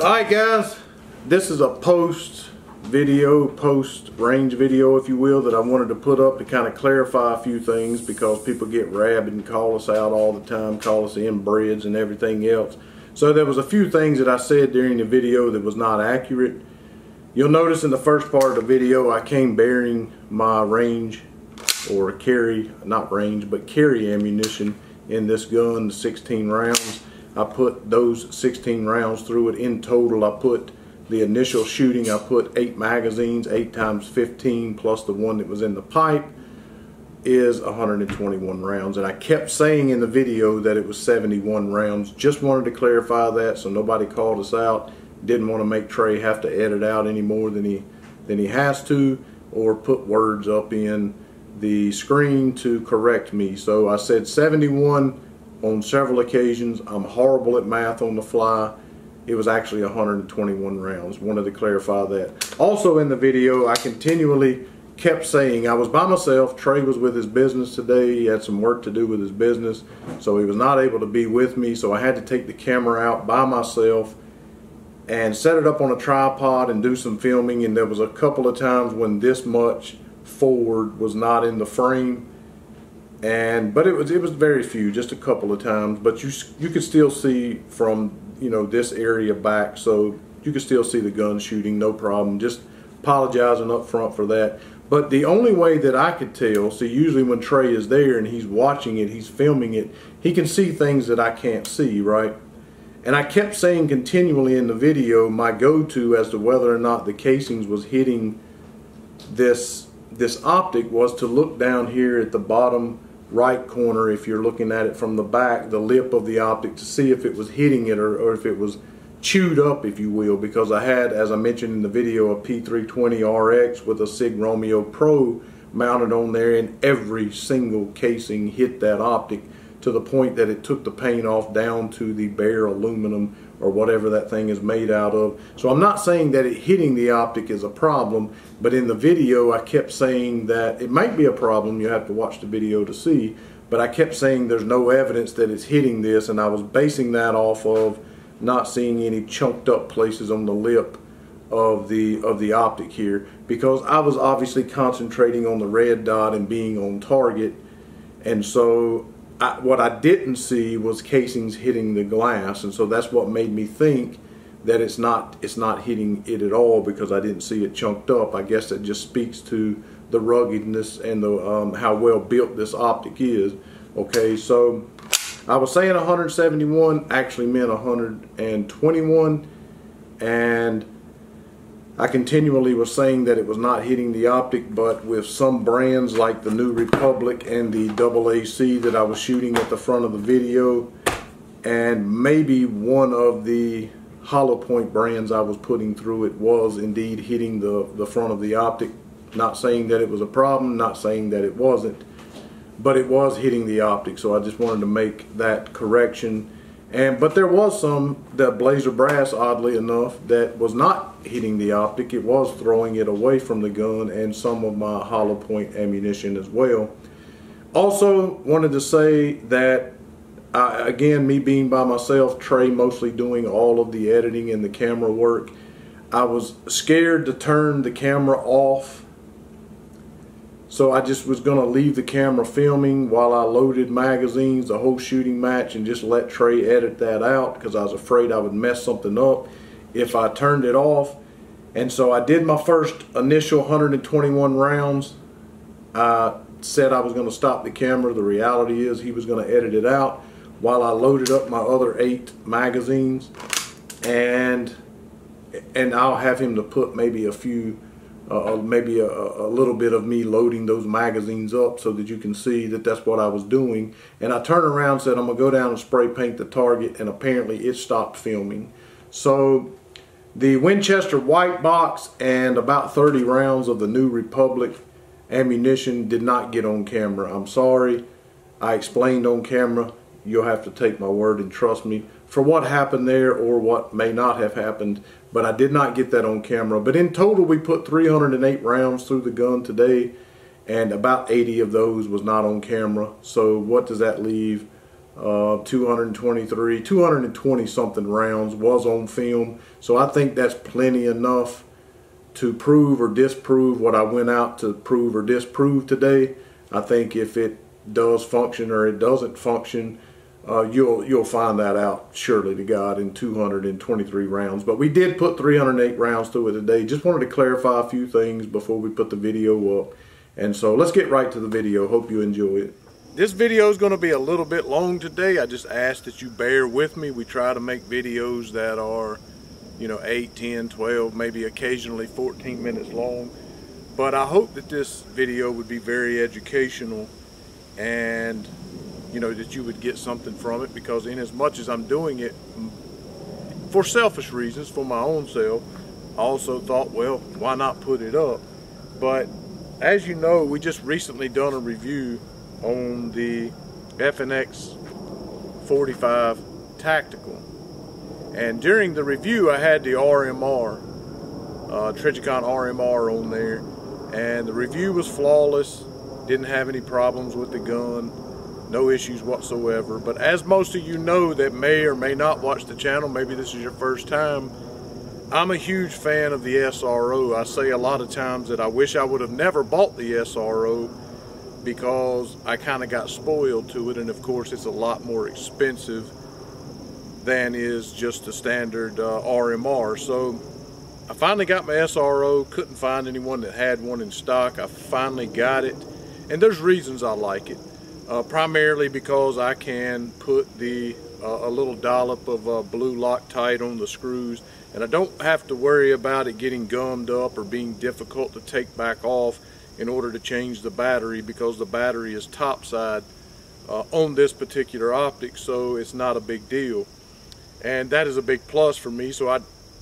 Alright guys, this is a post range video if you will that I wanted to put up to kind of clarify a few things, because people get rabid and call us out all the time, call us inbreds and everything else. So there was a few things that I said during the video that was not accurate. You'll notice in the first part of the video I came bearing my range or carry, not range, but carry ammunition in this gun, the 16 rounds. I put those 16 rounds through it. In total, I put the initial shooting, I put 8 magazines, 8 times 15 plus the one that was in the pipe is 121 rounds. And I kept saying in the video that it was 71 rounds. Just wanted to clarify that so nobody called us out. Didn't want to make Trey have to edit out any more than he has to, or put words up in the screen to correct me. So I said 71 on several occasions. I'm horrible at math on the fly. It was actually 121 rounds. Wanted to clarify that. Also in the video, I continually kept saying I was by myself. Trey was with his business today. He had some work to do with his business, so he was not able to be with me. So I had to take the camera out by myself and set it up on a tripod and do some filming. And there was a couple of times when this much forward was not in the frame, but it was very few, just a couple of times. But you could still see from, you know, this area back, so you could still see the gun shooting, no problem. Just apologizing up front for that. But the only way that I could tell, see, usually when Trey is there and he's watching it, he's filming it, he can see things that I can't see, right? And I kept saying continually in the video, my go-to as to whether or not the casings was hitting this optic was to look down here at the bottom right corner, if you're looking at it from the back, the lip of the optic, to see if it was hitting it or if it was chewed up, if you will, because I had, as I mentioned in the video, a P320 RX with a Sig Romeo Pro mounted on there, and every single casing hit that optic to the point that it took the paint off down to the bare aluminum or whatever that thing is made out of. So I'm not saying that it hitting the optic is a problem, but in the video I kept saying that it might be a problem. You have to watch the video to see, but I kept saying there's no evidence that it's hitting this, and I was basing that off of not seeing any chunked up places on the lip of the optic here, because I was obviously concentrating on the red dot and being on target. And so what I didn't see was casings hitting the glass, and so that's what made me think that it's not hitting it at all, because I didn't see it chunked up. I guess that just speaks to the ruggedness and the how well built this optic is. Okay, so I was saying 171 actually meant 121, and I continually was saying that it was not hitting the optic. But with some brands like the New Republic and the AAC that I was shooting at the front of the video, and maybe one of the hollow point brands I was putting through it, was indeed hitting the front of the optic. Not saying that it was a problem, not saying that it wasn't, but it was hitting the optic. So I just wanted to make that correction. But there was some, the Blazer Brass, oddly enough, that was not hitting the optic. It was throwing it away from the gun, and some of my hollow point ammunition as well. Also wanted to say that, again, me being by myself, Trey mostly doing all of the editing and the camera work, I was scared to turn the camera off. So I just was going to leave the camera filming while I loaded magazines, the whole shooting match, and just let Trey edit that out, because I was afraid I would mess something up if I turned it off. And so I did my first initial 121 rounds. I said I was going to stop the camera. The reality is he was going to edit it out while I loaded up my other 8 magazines, and I'll have him to put maybe a few maybe a little bit of me loading those magazines up so that you can see that that's what I was doing. And I turned around and said I'm going to go down and spray paint the target, and apparently it stopped filming. So the Winchester white box and about 30 rounds of the New Republic ammunition did not get on camera. I'm sorry. I explained on camera. You'll have to take my word and trust me for what happened there, or what may not have happened, but I did not get that on camera. But in total, we put 308 rounds through the gun today, and about 80 of those was not on camera. So what does that leave? 220 something rounds was on film. So I think that's plenty enough to prove or disprove what I went out to prove or disprove today. I think if it does function or it doesn't function, you'll find that out surely to God in 223 rounds. But we did put 308 rounds through it today. Just wanted to clarify a few things before we put the video up. And so let's get right to the video. Hope you enjoy it. This video is going to be a little bit long today. I just ask that you bear with me. We try to make videos that are, you know, 8, 10, 12, maybe occasionally 14 minutes long. But I hope that this video would be very educational and, you know, that you would get something from it, because in as much as I'm doing it for selfish reasons, for my own self, I also thought, well, why not put it up? But as you know, we just recently done a review on the FNX-45 Tactical. And during the review, I had the RMR, Trijicon RMR on there, and the review was flawless. Didn't have any problems with the gun, no issues whatsoever. But as most of you know that may or may not watch the channel, maybe this is your first time, I'm a huge fan of the SRO. I say a lot of times that I wish I would have never bought the SRO, because I kind of got spoiled to it, and of course it's a lot more expensive than is just the standard RMR. So I finally got my SRO, couldn't find anyone that had one in stock. I finally got it, and there's reasons I like it. Primarily because I can put a little dollop of blue Loctite on the screws, and I don't have to worry about it getting gummed up or being difficult to take back off in order to change the battery, because the battery is topside on this particular optic, so it's not a big deal. And that is a big plus for me, so I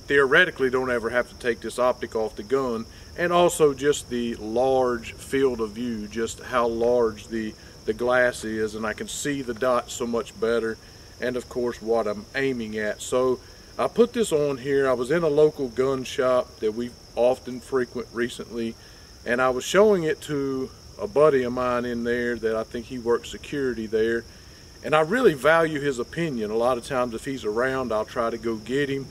theoretically don't ever have to take this optic off the gun. And also just the large field of view, just how large the glass is, and I can see the dots so much better, and of course what I'm aiming at. So I put this on here. I was in a local gun shop that we often frequent recently, and I was showing it to a buddy of mine in there that I think he works security there, and I really value his opinion. A lot of times if he's around, I'll try to go get him,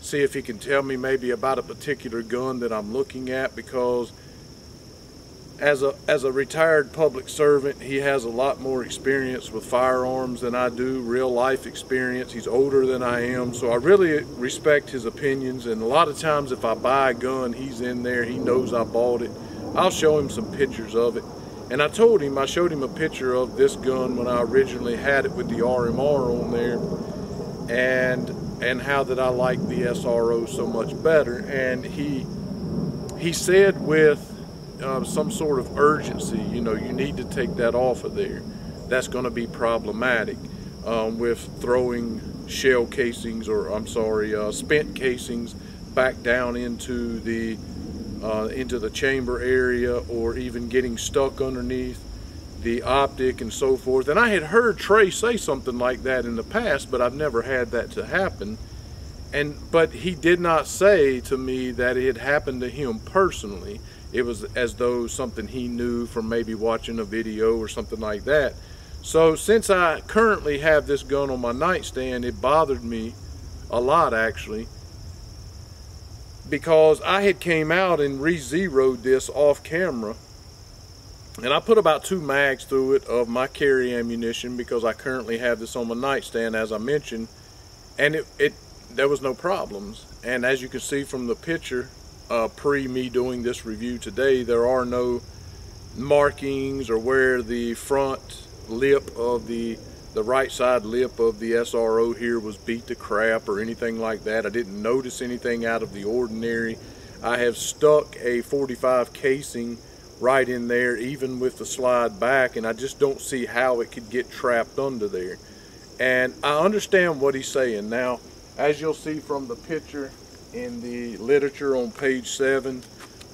see if he can tell me maybe about a particular gun that I'm looking at, because as a retired public servant, he has a lot more experience with firearms than I do, real life experience. He's older than I am, so I really respect his opinions. And a lot of times if I buy a gun, he's in there, he knows I bought it, I'll show him some pictures of it. And I showed him a picture of this gun when I originally had it with the RMR on there, and how that I like the SRO so much better. And he said with some sort of urgency, you know, you need to take that off of there. That's going to be problematic with throwing shell casings, or I'm sorry, spent casings back down into the chamber area, or even getting stuck underneath the optic and so forth. And I had heard Trey say something like that in the past, but I've never had that to happen. But he did not say to me that it had happened to him personally. It was as though something he knew from maybe watching a video or something like that. So since I currently have this gun on my nightstand, it bothered me a lot actually, because I had came out and re-zeroed this off camera, and I put about 2 mags through it of my carry ammunition, because I currently have this on my nightstand as I mentioned, and there was no problems. And as you can see from the picture, pre me doing this review today, there are no markings or where the front lip of the right side lip of the SRO here was beat to crap or anything like that. I didn't notice anything out of the ordinary. I have stuck a 45 casing right in there, even with the slide back, and I just don't see how it could get trapped under there. And I understand what he's saying. Now, as you'll see from the picture in the literature on page 7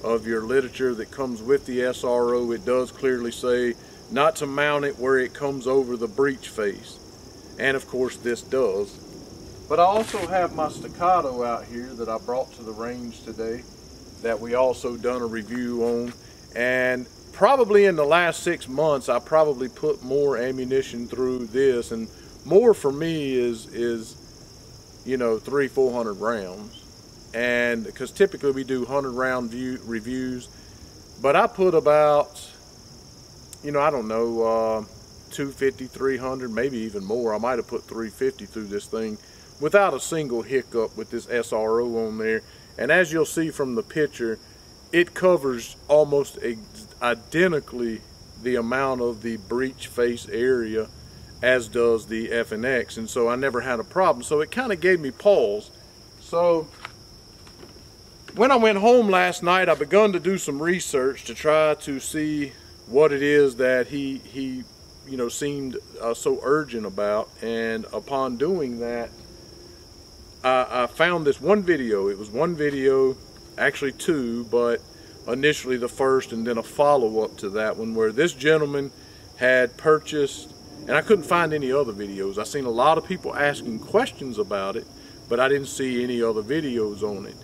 of your literature that comes with the SRO, it does clearly say not to mount it where it comes over the breech face, and of course this does. But I also have my staccato out here that I brought to the range today, that we also done a review on, and probably in the last 6 months I probably put more ammunition through this, and more for me is you know, 300-400 rounds, and because typically we do 100 round reviews, but I put about, you know, I don't know, 250, 300, maybe even more. I might have put 350 through this thing without a single hiccup with this SRO on there. And as you'll see from the picture, it covers almost identically the amount of the breech face area as does the FNX, and so I never had a problem. So it kind of gave me pause. So when I went home last night, I begun to do some research to try to see what it is that he you know, seemed so urgent about. And upon doing that, I found this one video. It was one video, actually two, but initially the first and then a follow-up to that one, where this gentleman had purchased, and I couldn't find any other videos. I seen a lot of people asking questions about it, but I didn't see any other videos on it.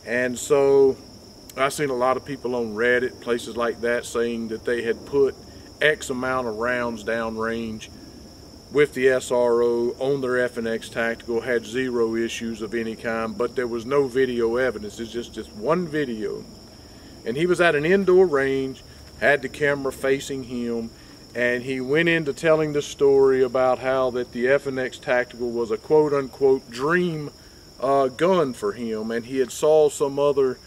And so I seen a lot of people on Reddit, places like that, saying that they had put X amount of rounds downrange with the SRO on their FNX Tactical, had zero issues of any kind, but there was no video evidence. It's just one video. And he was at an indoor range, had the camera facing him, and he went into telling the story about how that the FNX Tactical was a quote-unquote dream gun for him, and he had saw some other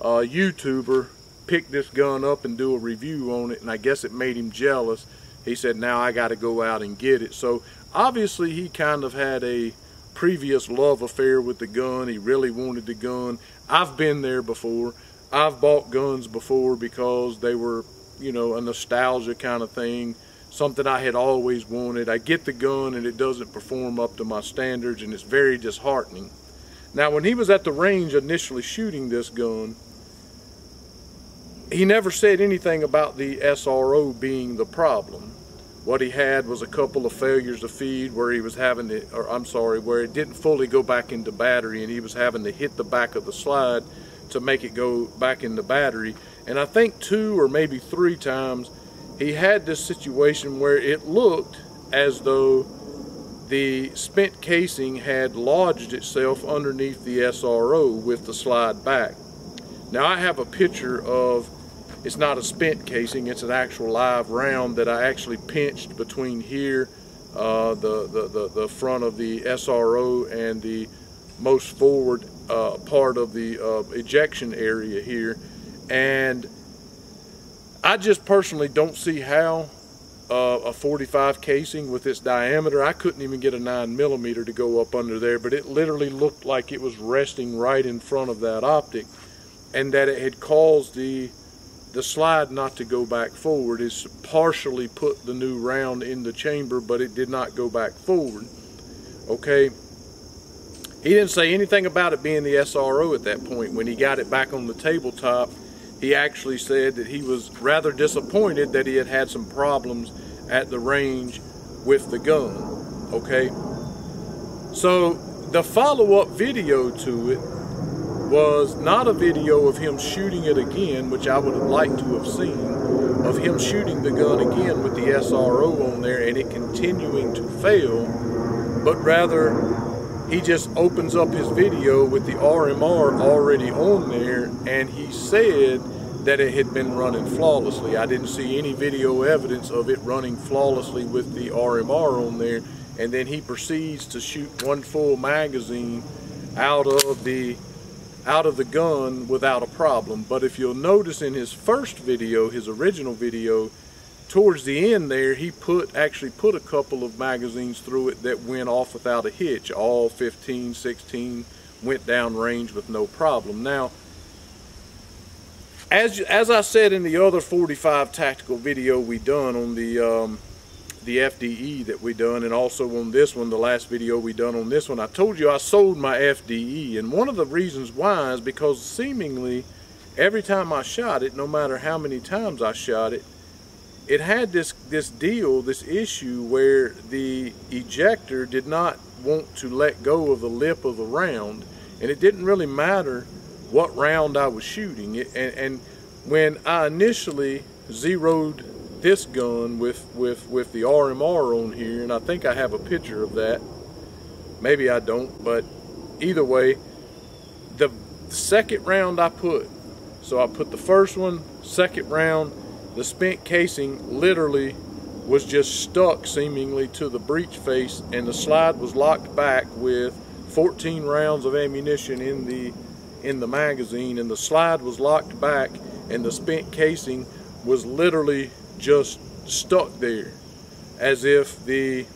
YouTuber pick this gun up and do a review on it, and I guess it made him jealous. He said, now I got to go out and get it. So obviously he kind of had a previous love affair with the gun. He really wanted the gun. I've been there before. I've bought guns before because they were, you know, a nostalgia kind of thing, something I had always wanted. I get the gun and it doesn't perform up to my standards, and it's very disheartening. Now, when he was at the range initially shooting this gun, he never said anything about the SRO being the problem. What he had was a couple of failures to feed where he was having to, or I'm sorry, where it didn't fully go back into battery, and he was having to hit the back of the slide to make it go back into battery. And I think 2 or maybe 3 times he had this situation where it looked as though the spent casing had lodged itself underneath the SRO with the slide back. Now I have a picture of, it's not a spent casing, it's an actual live round that I actually pinched between here, the front of the SRO and the most forward part of the ejection area here. And I just personally don't see how a 45 casing with its diameter, I couldn't even get a 9mm to go up under there, but it literally looked like it was resting right in front of that optic, and that it had caused the slide not to go back forward. It's partially put the new round in the chamber, but it did not go back forward. Okay, he didn't say anything about it being the SRO at that point. When he got it back on the tabletop, he actually said that he was rather disappointed that he had had some problems at the range with the gun. Okay, so the follow-up video to it was not a video of him shooting it again, which I would have liked to have seen, of him shooting the gun again with the SRO on there and it continuing to fail, but rather he just opens up his video with the RMR already on there, and he said that it had been running flawlessly. I didn't see any video evidence of it running flawlessly with the RMR on there, and then he proceeds to shoot one full magazine out of the gun without a problem. But if you'll notice in his first video, his original video, towards the end there, he actually put a couple of magazines through it that went off without a hitch. All 15, 16 went down range with no problem. Now, as I said in the other 45 Tactical video we done on the FDE that we done, and also on this one, the last video we done on this one, I told you I sold my FDE, and one of the reasons why is because seemingly every time I shot it, no matter how many times I shot it, it had this issue where the ejector did not want to let go of the lip of the round, and it didn't really matter what round I was shooting. And when I initially zeroed this gun with the RMR on here, and I think I have a picture of that. Maybe I don't, but either way, the second round I put, so I put the first one, second round, the spent casing literally was just stuck seemingly to the breech face, and the slide was locked back with 14 rounds of ammunition in the magazine, and the slide was locked back, and the spent casing was literally just stuck there, as if the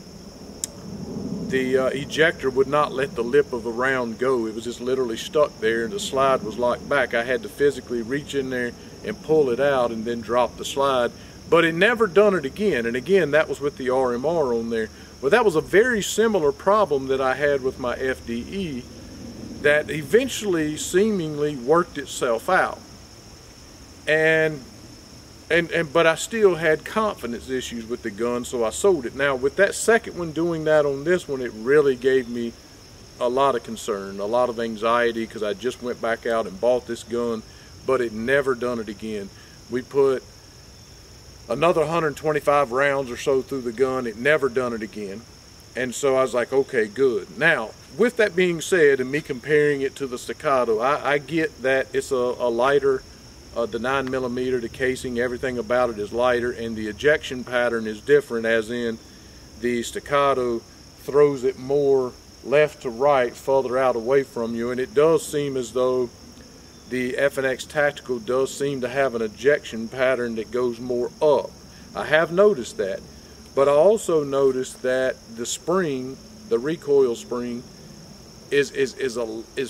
ejector would not let the lip of the round go. It was just literally stuck there, and the slide was locked back. I had to physically reach in there and pull it out and then drop the slide, but it never done it again. And again, that was with the RMR on there. Well, that was a very similar problem that I had with my FDE that eventually seemingly worked itself out. But I still had confidence issues with the gun, so I sold it. Now, with that second one doing that on this one, it really gave me a lot of concern, a lot of anxiety, because I just went back out and bought this gun, but it never done it again. We put another 125 rounds or so through the gun. It never done it again. And so I was like, okay, good. Now, with that being said, and me comparing it to the Staccato, I get that it's a lighter, the 9mm, the casing, everything about it is lighter, and the ejection pattern is different, as in the Staccato throws it more left to right, further out away from you, and it does seem as though the FNX Tactical does seem to have an ejection pattern that goes more up. I have noticed that, but I also noticed that the spring, the recoil spring, is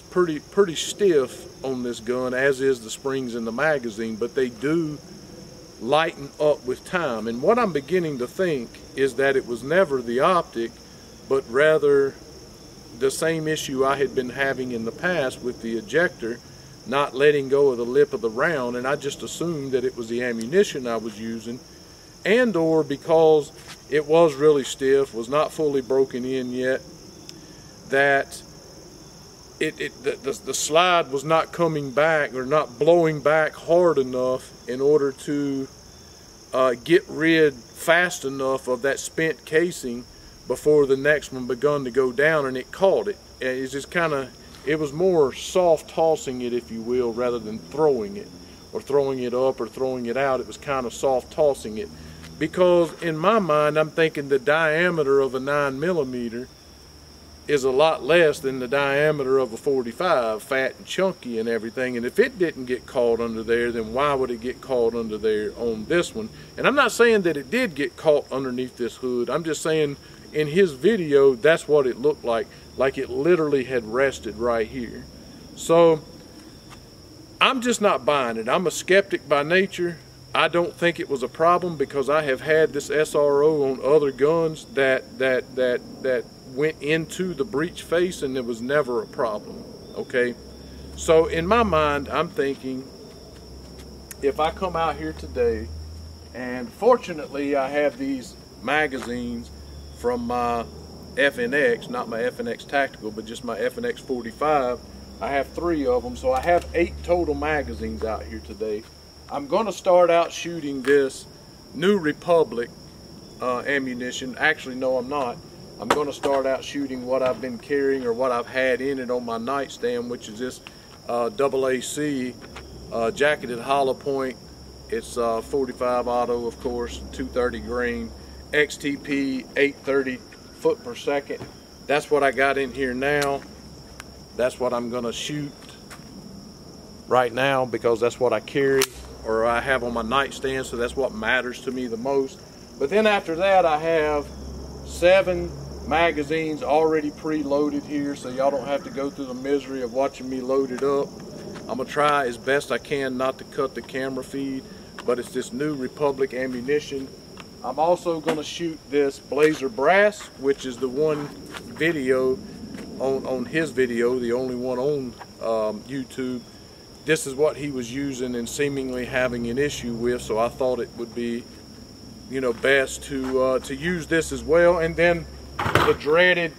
pretty stiff on this gun, as is the springs in the magazine, but they do lighten up with time. And what I'm beginning to think is that it was never the optic, but rather the same issue I had been having in the past with the ejector not letting go of the lip of the round, and I just assumed that it was the ammunition I was using, and or because it was really stiff, was not fully broken in yet, that the slide was not coming back or not blowing back hard enough in order to get rid fast enough of that spent casing before the next one begun to go down, and it caught it. And it's just kind of, it was more soft tossing it, if you will, rather than throwing it or throwing it up or throwing it out. It was kind of soft tossing it, because in my mind I'm thinking the diameter of a 9mm is a lot less than the diameter of a 45, fat and chunky and everything. And if it didn't get caught under there, then why would it get caught under there on this one? And I'm not saying that it did get caught underneath this hood. I'm just saying in his video, that's what it looked like it literally had rested right here. So I'm just not buying it. I'm a skeptic by nature. I don't think it was a problem, because I have had this SRO on other guns that went into the breech face, and it was never a problem. Okay, so in my mind, I'm thinking, if I come out here today, and fortunately I have these magazines from my FNX, not my FNX Tactical, but just my FNX-45. I have 3 of them, so I have 8 total magazines out here today. I'm going to start out shooting this New Republic ammunition. Actually, no, I'm not. I'm going to start out shooting what I've been carrying, or what I've had in it on my nightstand, which is this AAC jacketed hollow point. It's 45 auto, of course, 230 grain, XTP 830 foot per second. That's what I got in here now. That's what I'm going to shoot right now, because that's what I carry, or I have on my nightstand, so that's what matters to me the most. But then after that, I have 7 magazines already preloaded here, so y'all don't have to go through the misery of watching me load it up. I'm gonna try as best I can not to cut the camera feed, but it's this New Republic ammunition. I'm also gonna shoot this Blazer Brass, which is the one video on his video, the only one on YouTube. This is what he was using and seemingly having an issue with, so I thought it would be, you know, best to use this as well. And then the dreaded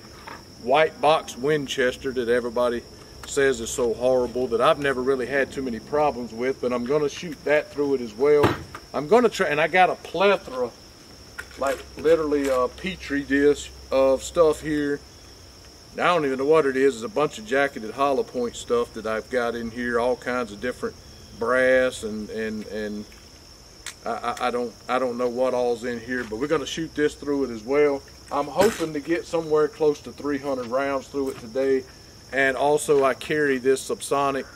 white box Winchester that everybody says is so horrible, that I've never really had too many problems with, but I'm going to shoot that through it as well. I'm going to try, and I got a plethora, like literally a petri dish of stuff here. I don't even know what it is. It's a bunch of jacketed hollow point stuff that I've got in here, all kinds of different brass and I don't know what all's in here, but we're going to shoot this through it as well. I'm hoping to get somewhere close to 300 rounds through it today. And also I carry this subsonic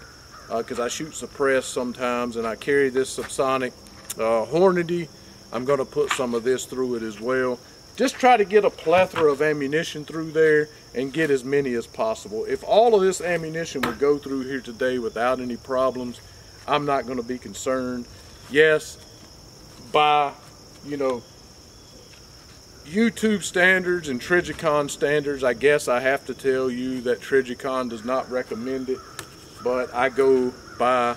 because I shoot suppressed sometimes, and I carry this subsonic Hornady. I'm going to put some of this through it as well. Just try to get a plethora of ammunition through there and get as many as possible. If all of this ammunition would go through here today without any problems, I'm not going to be concerned. Yes, by, you know, YouTube standards and Trijicon standards, I guess I have to tell you that Trijicon does not recommend it, but I go by,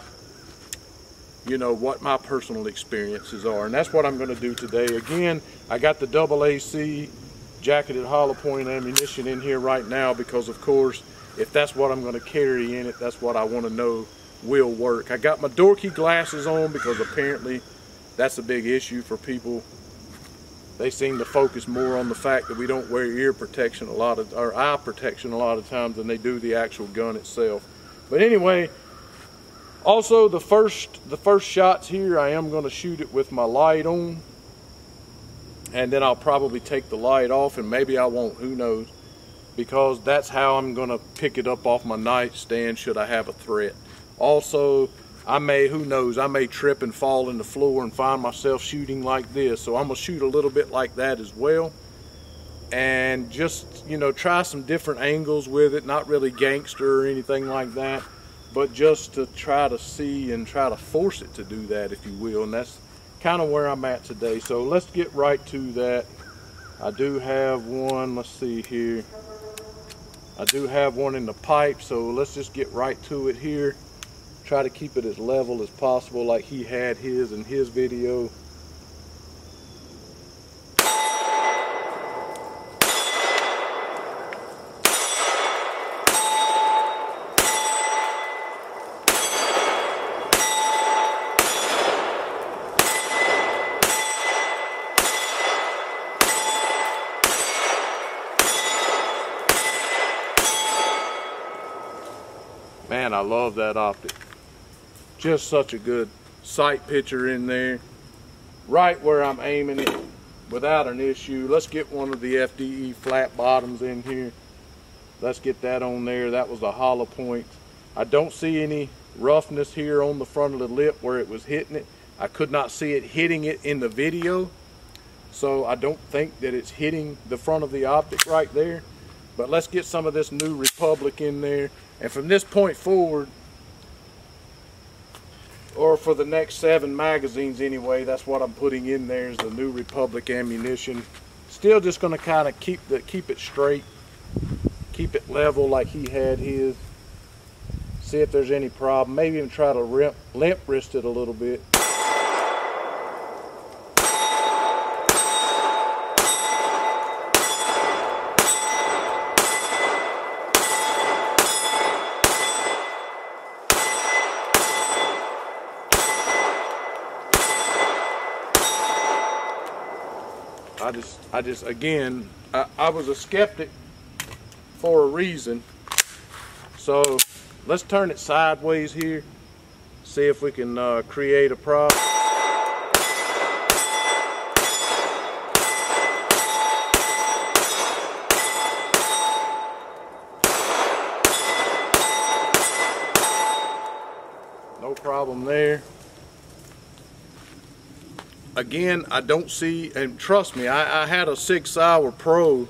you know, what my personal experiences are, and that's what I'm going to do today. Again, I got the AAC jacketed hollow point ammunition in here right now because, of course, if that's what I'm going to carry in it, that's what I want to know will work. I got my dorky glasses on because apparently that's a big issue for people. They seem to focus more on the fact that we don't wear ear protection or eye protection a lot of times than they do the actual gun itself. But anyway, also the first shots here, I am going to shoot it with my light on, and then I'll probably take the light off, and maybe I won't, who knows, because that's how I'm going to pick it up off my nightstand should I have a threat. Also, I may, who knows, I may trip and fall in the floor and find myself shooting like this. So I'm going to shoot a little bit like that as well. And just, you know, try some different angles with it. Not really gangster or anything like that, but just to try to see and try to force it to do that, if you will. And that's kind of where I'm at today. So let's get right to that. I do have one, let's see here. I do have one in the pipe, so let's just get right to it here. Try to keep it as level as possible like he had his in his video. Man, I love that optic. Just such a good sight picture in there, right where I'm aiming it without an issue. Let's get one of the FDE flat bottoms in here. Let's get that on there. That was a hollow point. I don't see any roughness here on the front of the lip where it was hitting it. I could not see it hitting it in the video, so I don't think that it's hitting the front of the optic right there. But let's get some of this New Republic in there, and from this point forward, or for the next 7 magazines anyway, that's what I'm putting in there, is the New Republic ammunition. Still just going to kind of keep it straight, keep it level like he had his. See if there's any problem. Maybe even try to limp wrist it a little bit. I just again, I was a skeptic for a reason. So let's turn it sideways here, see if we can create a problem. No problem there. Again, I don't see, and trust me, I had a 6 Hour Pro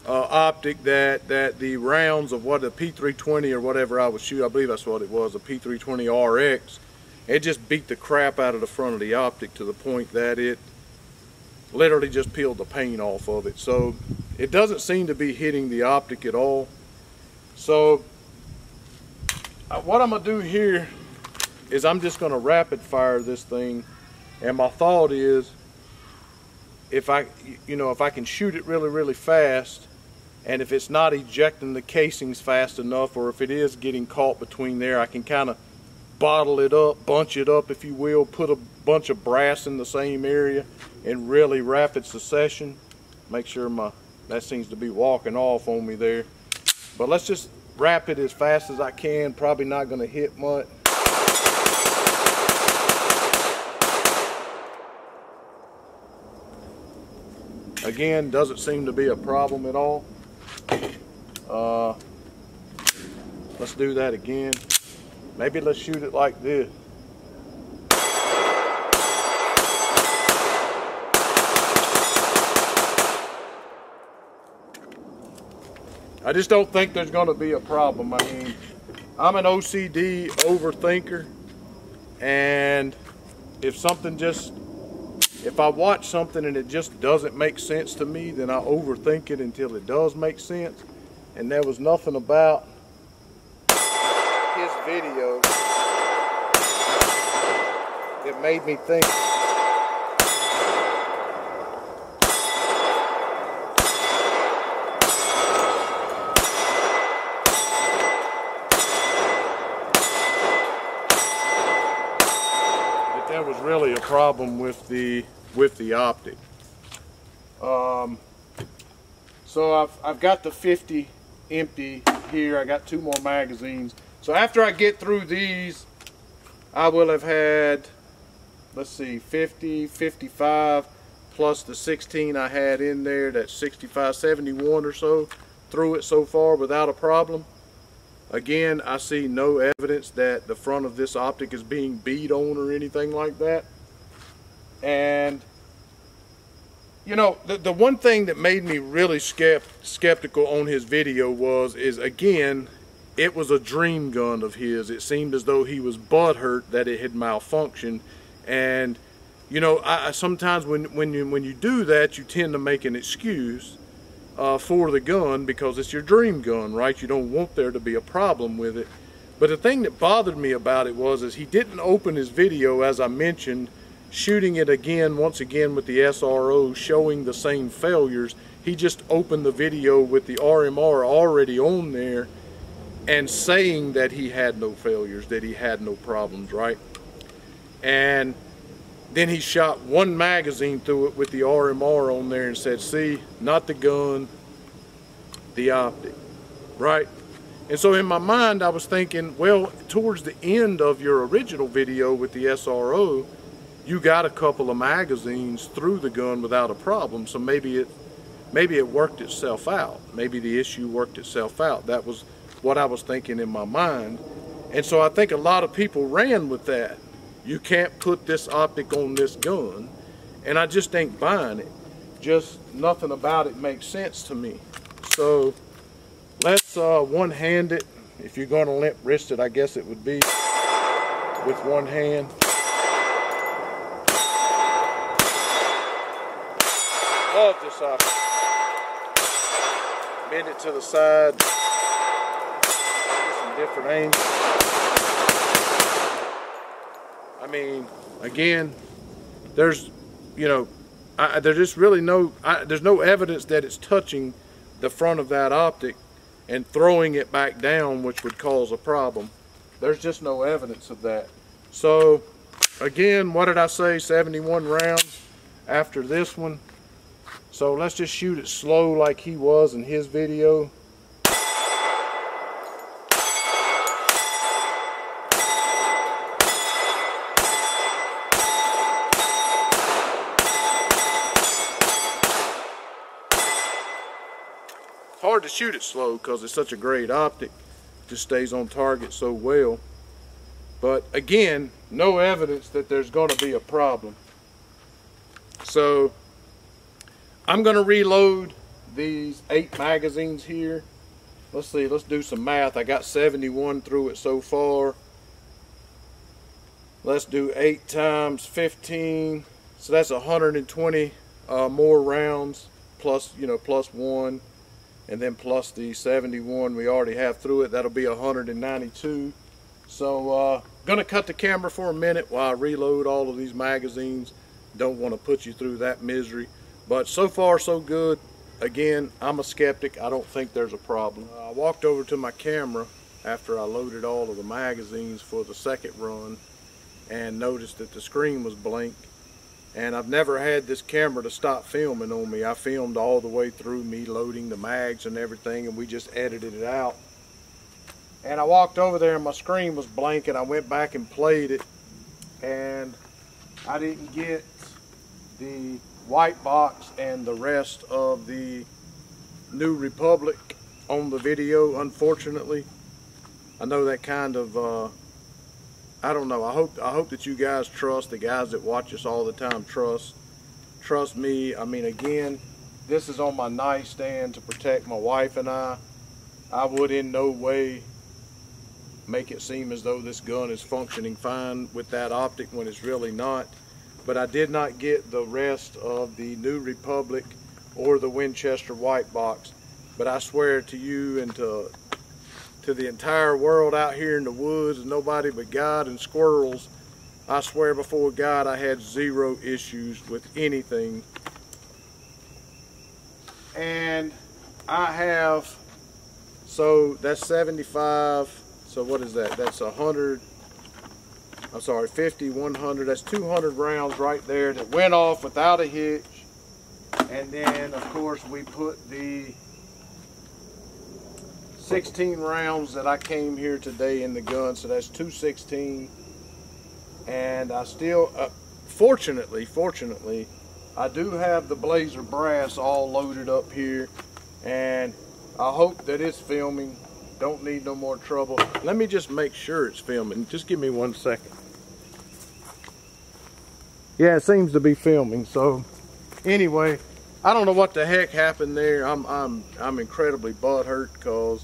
optic that the rounds of what a P320 or whatever I was shooting, I believe that's what it was, a P320 RX, it just beat the crap out of the front of the optic to the point that it literally just peeled the paint off of it. So it doesn't seem to be hitting the optic at all. So what I'm gonna do here is I'm just gonna rapid fire this thing. And my thought is, if I can shoot it really, really fast, and if it's not ejecting the casings fast enough, or if it is getting caught between there, I can kind of bottle it up, bunch it up if you will, put a bunch of brass in the same area in really rapid succession. Make sure that seems to be walking off on me there. But let's just wrap it as fast as I can. Probably not going to hit much. Again, doesn't seem to be a problem at all. Let's do that again. Maybe let's shoot it like this. I just don't think there's going to be a problem. I mean, I'm an OCD overthinker, and if I watch something and it just doesn't make sense to me, then I overthink it until it does make sense. And there was nothing about his video that made me think that there was really a problem with the optic. So I've got the 50 empty here. I got 2 more magazines. So after I get through these, I will have had, let's see, 50, 55, plus the 16 I had in there. That's 65, 71 or so through it so far without a problem. Again, I see no evidence that the front of this optic is being beat on or anything like that. And you know, the one thing that made me really skeptical on his video is again, it was a dream gun of his. It seemed as though he was butthurt that it had malfunctioned. And you know, sometimes when you do that, you tend to make an excuse for the gun because it's your dream gun, right? You don't want there to be a problem with it. But the thing that bothered me about it is he didn't open his video, as I mentioned, shooting it once again with the SRO, showing the same failures. He just opened the video with the RMR already on there and saying that he had no failures, that he had no problems, right? And then he shot 1 magazine through it with the RMR on there and said, see, not the gun, the optic, right? And so in my mind I was thinking, well, towards the end of your original video with the SRO, you got a couple of magazines through the gun without a problem, so maybe it worked itself out. Maybe the issue worked itself out. That was what I was thinking in my mind. And so I think a lot of people ran with that. You can't put this optic on this gun, and I just ain't buying it. Just nothing about it makes sense to me. So let's one-hand it. If you're going to limp wrist it, I guess it would be with one hand. Love this optic. Bend it to the side. Get some different angles. I mean, again, there's, you know, there's just really there's no evidence that it's touching the front of that optic and throwing it back down, which would cause a problem. There's just no evidence of that. So, again, what did I say? 71 rounds after this one. So let's just shoot it slow like he was in his video. It's hard to shoot it slow because it's such a great optic. It just stays on target so well. But again, no evidence that there's going to be a problem. So I'm going to reload these 8 magazines here. Let's see, let's do some math. I got 71 through it so far. Let's do 8 times 15. So that's 120 more rounds, plus, you know, plus 1. And then plus the 71 we already have through it. That'll be 192. So gonna cut the camera for a minute while I reload all of these magazines. Don't want to put you through that misery. But so far so good. Again, I'm a skeptic. I don't think there's a problem. I walked over to my camera after I loaded all of the magazines for the second run and noticed that the screen was blank. And I've never had this camera to stop filming on me. I filmed all the way through me loading the mags and everything, and we just edited it out. And I walked over there and my screen was blank, and I went back and played it, and I didn't get the white box and the rest of the New Republic on the video, unfortunately. I know that kind of I don't know. I hope that you guys trust, the guys that watch us all the time trust me. I mean, again, this is on my nightstand to protect my wife and I. I would in no way make it seem as though this gun is functioning fine with that optic when it's really not. But I did not get the rest of the New Republic or the Winchester white box. But I swear to you and to the entire world out here in the woods, and nobody but God and squirrels, I swear before God I had zero issues with anything. And I have, so that's 75, so what is that? That's 100, I'm sorry, 50, 100, that's 200 rounds right there that went off without a hitch. And then of course we put the 16 rounds that I came here today in the gun, so that's 216. And I still, fortunately, I do have the Blazer brass all loaded up here, and I hope that it's filming. Don't need no more trouble. Let me just make sure it's filming. Just give me 1 second. Yeah, it seems to be filming. So anyway, I don't know what the heck happened there. I'm incredibly butthurt because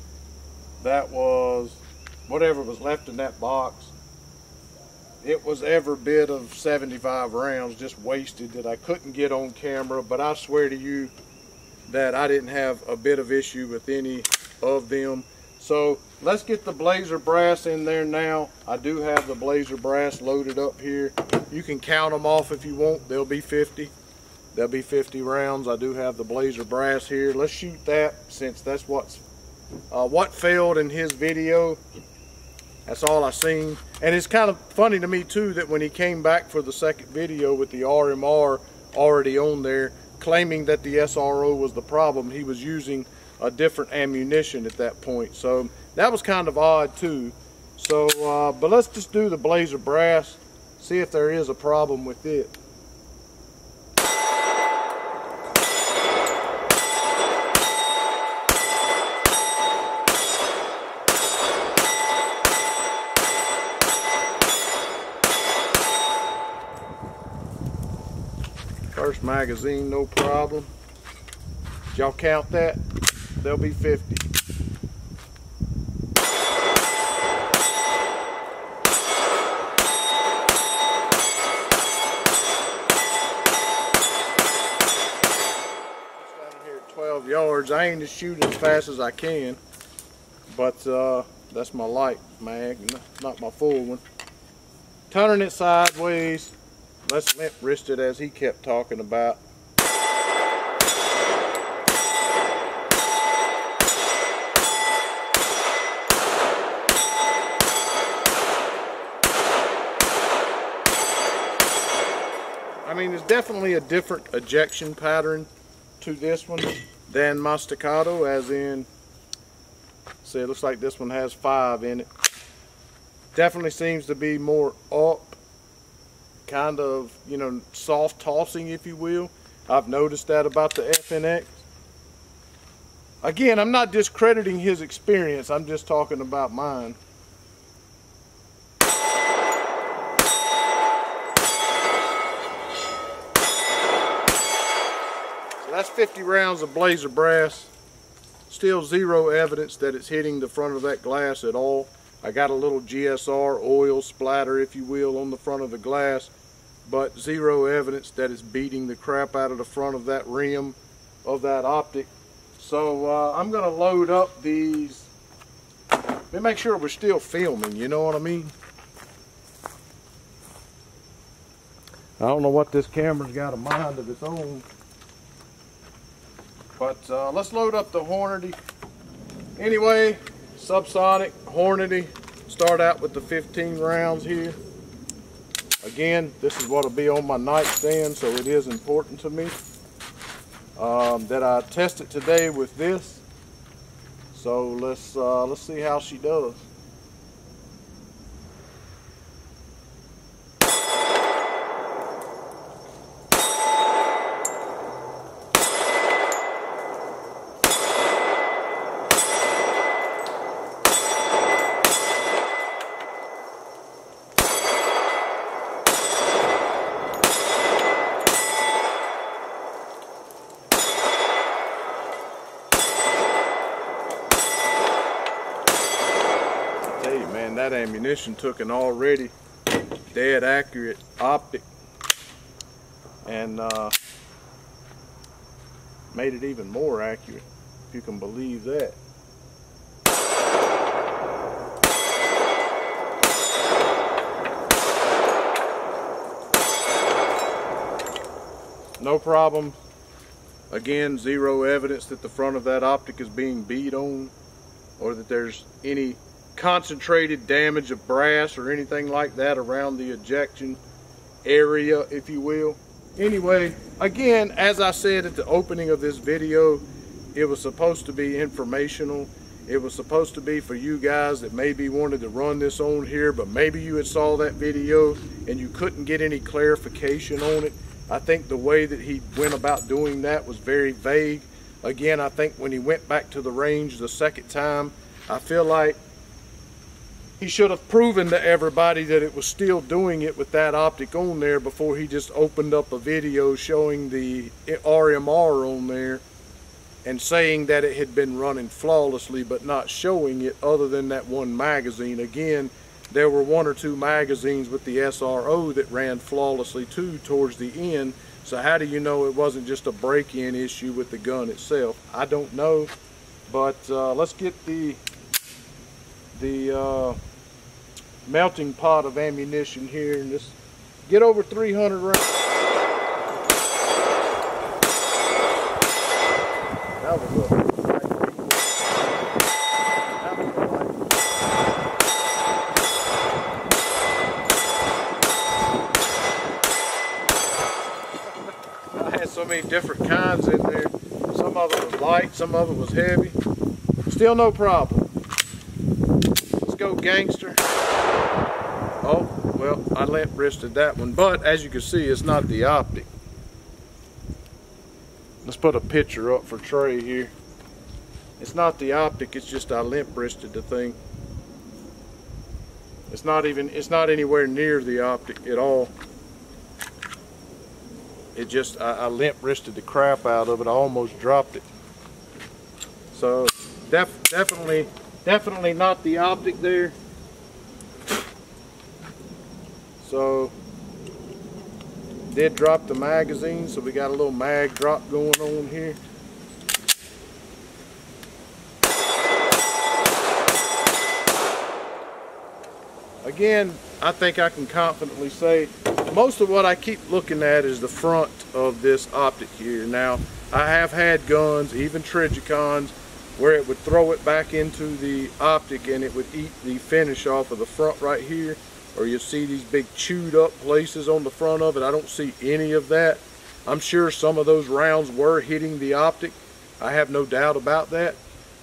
that was whatever was left in that box. It was every bit of 75 rounds just wasted that I couldn't get on camera, but I swear to you that I didn't have a bit of issue with any of them. So let's get the Blazer brass in there now. I do have the Blazer brass loaded up here. You can count them off if you want. There'll be 50. There'll be 50 rounds. I do have the Blazer brass here. Let's shoot that, since that's what failed in his video. That's all I seen. And it's kind of funny to me too that when he came back for the second video with the RMR already on there, claiming that the SRO was the problem, he was using a different ammunition at that point. So that was kind of odd too. So but let's just do the Blazer brass, see if there is a problem with it. First magazine, no problem. Did y'all count that? There'll be 50. Here at 12 yards. I ain't just shooting as fast as I can, but that's my light mag, not my full one. Turning it sideways. Let's limp wrist it as he kept talking about. I mean, there's definitely a different ejection pattern to this one than my Staccato, as in, see, it looks like this one has 5 in it. Definitely seems to be more up, kind of, you know, soft tossing, if you will. I've noticed that about the FNX. Again, I'm not discrediting his experience, I'm just talking about mine. So that's 50 rounds of Blazer brass. Still zero evidence that it's hitting the front of that glass at all. I got a little GSR oil splatter, if you will, on the front of the glass, but zero evidence that it's beating the crap out of the front of that rim of that optic. So I'm going to load up these. Let me make sure we're still filming, you know what I mean? I don't know what this camera's got a mind of its own. But let's load up the Hornady. Anyway, subsonic Hornady. Start out with the 15 rounds here. Again, this is what will be on my nightstand, so it is important to me that I test it today with this. So let's see how she does. Man, that ammunition took an already dead accurate optic and made it even more accurate, if you can believe that. No problem. Again, zero evidence that the front of that optic is being beat on or that there's any concentrated damage of brass or anything like that around the ejection area, if you will. Anyway, again, as I said at the opening of this video, it was supposed to be informational. It was supposed to be for you guys that maybe wanted to run this on here, but maybe you had saw that video and you couldn't get any clarification on it. I think the way that he went about doing that was very vague. Again, I think when he went back to the range the second time, I feel like he should have proven to everybody that it was still doing it with that optic on there before he just opened up a video showing the RMR on there and saying that it had been running flawlessly, but not showing it other than that one magazine. Again, there were one or two magazines with the SRO that ran flawlessly too towards the end. So how do you know it wasn't just a break-in issue with the gun itself? I don't know, but let's get the melting pot of ammunition here and just get over 300 rounds. That was a I had so many different kinds in there. Some of it was light, some of it was heavy. Still no problem. Let's go, gangster. Oh, well, I limp wristed that one, but as you can see, it's not the optic. Let's put a picture up for Trey here. It's not the optic, it's just I limp wristed the thing. It's not anywhere near the optic at all. It just, I limp wristed the crap out of it. I almost dropped it. So, definitely not the optic there. So, did drop the magazine, so we got a little mag drop going on here. Again, I think I can confidently say most of what I keep looking at is the front of this optic here. Now, I have had guns, even Trijicons, where it would throw it back into the optic and it would eat the finish off of the front right here. Or you see these big chewed up places on the front of it. I don't see any of that. I'm sure some of those rounds were hitting the optic. I have no doubt about that.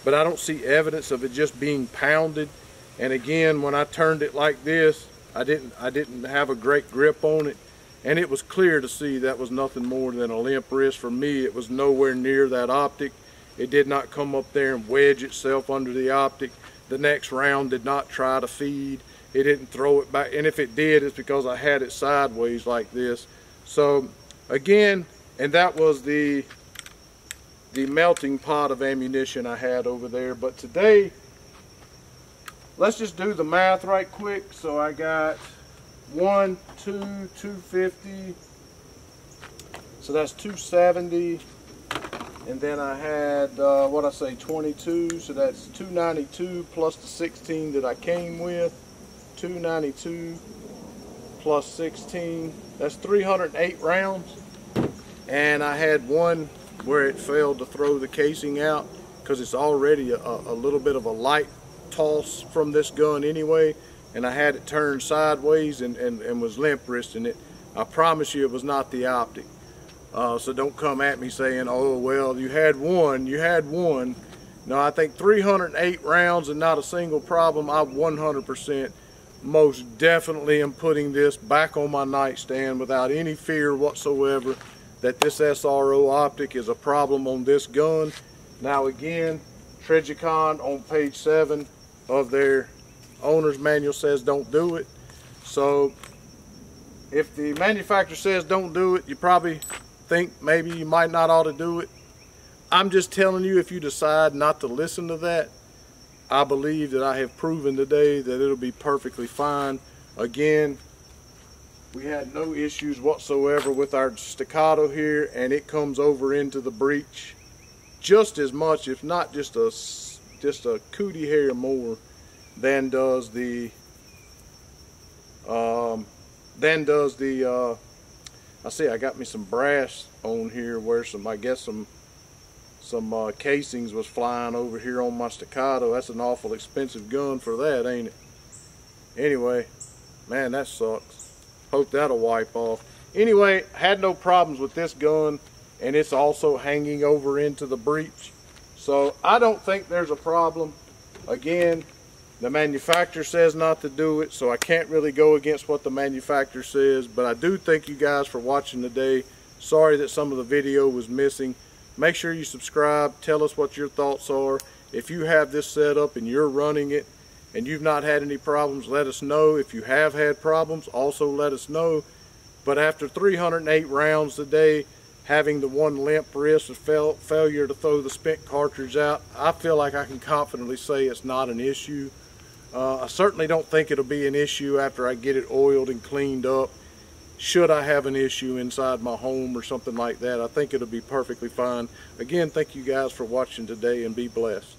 But I don't see evidence of it just being pounded. And again, when I turned it like this, I didn't have a great grip on it. And it was clear to see that was nothing more than a limp wrist. For me, it was nowhere near that optic. It did not come up there and wedge itself under the optic. The next round did not try to feed. It didn't throw it back, and if it did, it's because I had it sideways like this. So again, and that was the melting pot of ammunition I had over there. But today, let's just do the math right quick. So I got 1, 2, 250. So that's 270. And then I had, 22. So that's 292 plus the 16 that I came with. 292 plus 16, that's 308 rounds. And I had one where it failed to throw the casing out because it's already a little bit of a light toss from this gun anyway, and I had it turned sideways and was limp wristing it. I promise you it was not the optic. So don't come at me saying, oh well, you had one. No, I think 308 rounds and not a single problem. I 100% most definitely am putting this back on my nightstand without any fear whatsoever that this SRO optic is a problem on this gun. Now again, Trijicon on page 7 of their owner's manual says don't do it. So if the manufacturer says don't do it, you probably think maybe you might not ought to do it. I'm just telling you, if you decide not to listen to that, I believe that I have proven today that it'll be perfectly fine. Again, we had no issues whatsoever with our staccato here, and it comes over into the breech just as much, if not just a cootie hair more, than does the I see I got me some brass on here where I guess some casings was flying over here on my staccato. That's an awful expensive gun for that, ain't it? Anyway, man, that sucks. Hope that'll wipe off. Anyway, had no problems with this gun, and it's also hanging over into the breech. So I don't think there's a problem. Again, the manufacturer says not to do it, so I can't really go against what the manufacturer says, but I do thank you guys for watching today. Sorry that some of the video was missing. Make sure you subscribe. Tell us what your thoughts are. If you have this set up and you're running it and you've not had any problems, let us know. If you have had problems, also let us know. But after 308 rounds today, having the one limp wrist or failure to throw the spent cartridge out, I feel like I can confidently say it's not an issue. I certainly don't think it'll be an issue after I get it oiled and cleaned up. Should I have an issue inside my home or something like that, I think it'll be perfectly fine. Again, thank you guys for watching today, and be blessed.